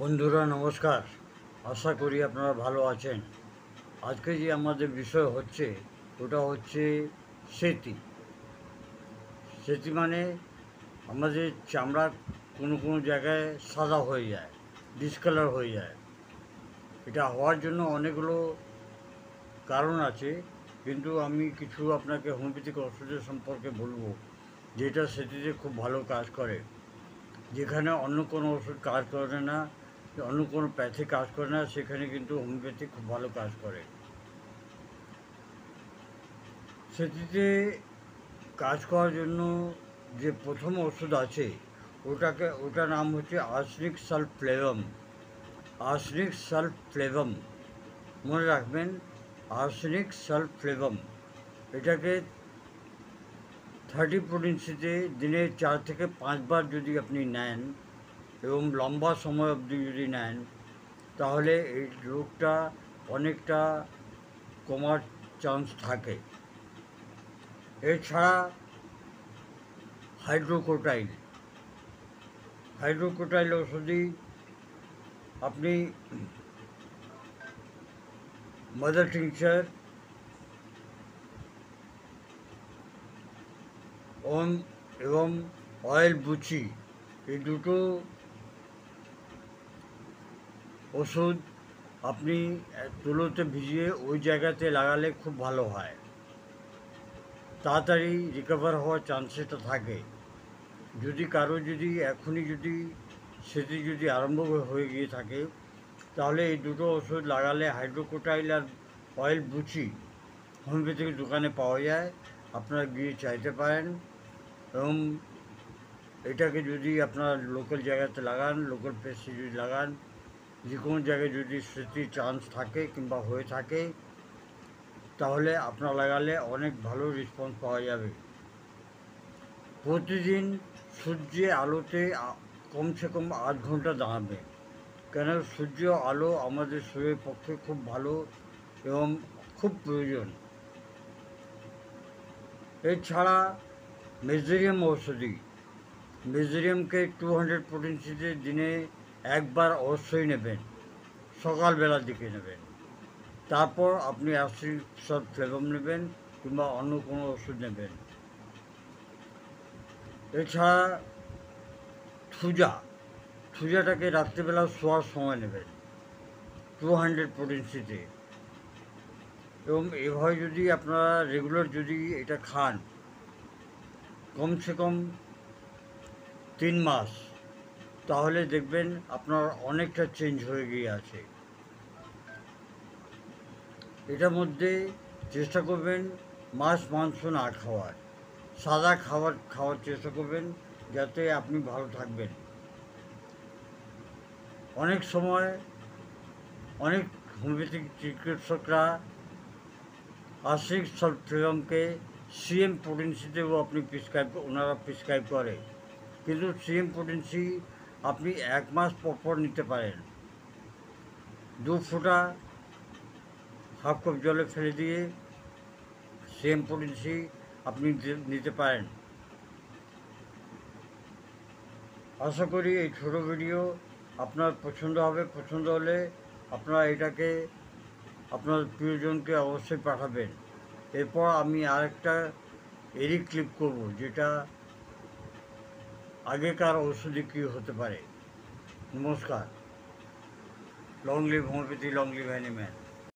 বন্ধুরা নমস্কার। আশা করি আপনারা ভালো আছেন। আজকে যে আমাদের বিষয় হচ্ছে ওটা হচ্ছে সেতি। সেতি মানে আমাদের চামড়া কোনো কোনো জায়গায় সাদা হয়ে যায়, ডিসকালার হয়ে যায়। এটা হওয়ার জন্য অনেকগুলো কারণ আছে, কিন্তু আমি কিছু আপনাকে হোমিওপ্যাথিক ওষুধের সম্পর্কে বলবো যেটা সেটিতে খুব ভালো কাজ করে, যেখানে অন্য কোনো ওষুধ কাজ করে না, অন্য কোনো প্যাথি কাজ করে না, সেখানে কিন্তু হোমিওপ্যাথি খুব ভালো কাজ করে। সেটিতে কাজ করার জন্য যে প্রথম ওষুধ আছে ওটার নাম হচ্ছে আর্সেনিক সালফ্লেভাম। আর্সেনিক সালফ্লেভাম মনে রাখবেন, আর্সেনিক সালফ্লেভাম। এটাকে 30 দিনে 4 থেকে 5 বার যদি আপনি নেন এবং লম্বা সময় অবধি যদি নেন, তাহলে এই রোগটা অনেকটা কমার চান্স থাকে। এছাড়া হাইড্রোকোটাইল হাইড্রোকোটাইল ওষুধই আপনি মাদার টিংচার এবং অয়েল বুচি, এই দুটো ওষুধ আপনি তুলোতে ভিজিয়ে ওই জায়গাতে লাগালে খুব ভালো হয়, তাড়াতাড়ি রিকভার হওয়ার চান্সেসটা থাকে। যদি কারো যদি এখনই যদি সেটি যদি আরম্ভ হয়ে গিয়ে থাকে, তাহলে এই দুটো ওষুধ লাগালে, হাইড্রোকোটাইল আর অয়েল বুচি, হোমিওপ্যাথিক দোকানে পাওয়া যায়, আপনারা গিয়ে চাইতে পারেন। এবং এটাকে যদি আপনার লোকাল জায়গাতে লাগান, লোকাল প্লেসে যদি লাগান, যে কোনো জায়গায় যদি স্মৃতির চান্স থাকে কিংবা হয়ে থাকে, তাহলে আপনার লাগালে অনেক ভালো রেসপন্স পাওয়া যাবে। প্রতিদিন সূর্যের আলোতে কমসে কম 8 ঘন্টা দাঁড়াবে, কেন সূর্য আলো আমাদের শরীরের পক্ষে খুব ভালো এবং খুব প্রয়োজন। এছাড়া মেজোরিয়াম ঔষধি, মেজোরিয়ামকে 200 পোটেন্সিতে দিনে একবার অবশ্যই নেবেন, সকালবেলার দিকে নেবেন। তারপর আপনি অ্যাসিড সব ফ্লেভাম নেবেন কিংবা অন্য কোনো ওষুধ নেবেন। এছাড়া থুজাটাকে রাত্রিবেলা শোয়ার সময় নেবেন 200 পোটেন্সিতে। এবং এভাবে যদি আপনারা রেগুলার যদি এটা খান কমসে কম 3 মাস, তাহলে দেখবেন আপনার অনেকটা চেঞ্জ হয়ে গিয়ে আছে। এটার মধ্যে চেষ্টা করবেন মাছ মাংস না খাওয়ার, সাদা খাওয়ার চেষ্টা করবেন, যাতে আপনি ভালো থাকবেন। অনেক সময় অনেক হোমিওপ্যাথিক চিকিৎসকরা আর্সেনিক সালফ্লেভামকে সিএম পোটেন্সিতেও আপনি ওনারা প্রেসক্রাইব করে, কিন্তু সিএম পোটেন্সি আপনি 1 মাস পর নিতে পারেন। 2 ফোঁটা হাফ কাপ জলে ফেলে দিয়ে সিএম পোটেন্সি আপনি নিতে পারেন। আশা করি এই ছোটো ভিডিও আপনার পছন্দ হবে। পছন্দ হলে আপনারা এটাকে আপনার প্রিয়জনকে অবশ্যই পাঠাবেন। এরপর আমি আরেকটা এরই ক্লিপ করব, যেটা আগেকার ঔষধি কী হতে পারে। নমস্কার। Long live homeopathy, long live animal.